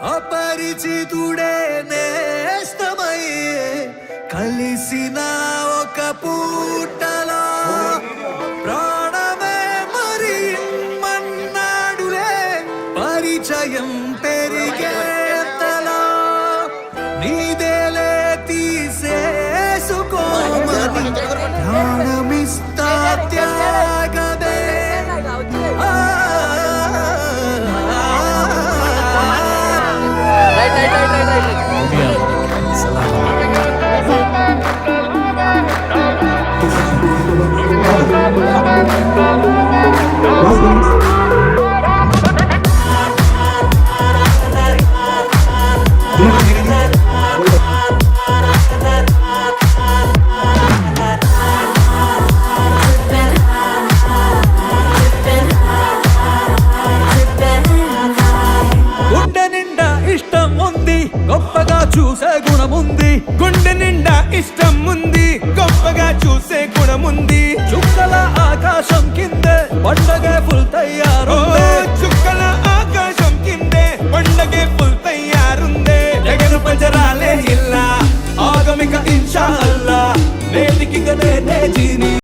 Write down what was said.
అపరిచితుడే నేస్తమయ్యే కలిసిన ఒక పూటలో ప్రాణమే మరి మన్నాడులే పరిచయం పెరిగేంతలో నీదేలే తీసేసుకోమని ప్రాణమిస్తా త్యాగదే గొప్పగా చూసే గుణముంది గుండె నిండా ఇష్టం ఉంది గొప్పగా చూసే గుణముంది చుక్కల ఆకాశం కిందే పండగే ఫుల్ తయారు చుక్కల ఆకాశం కిందే పండగే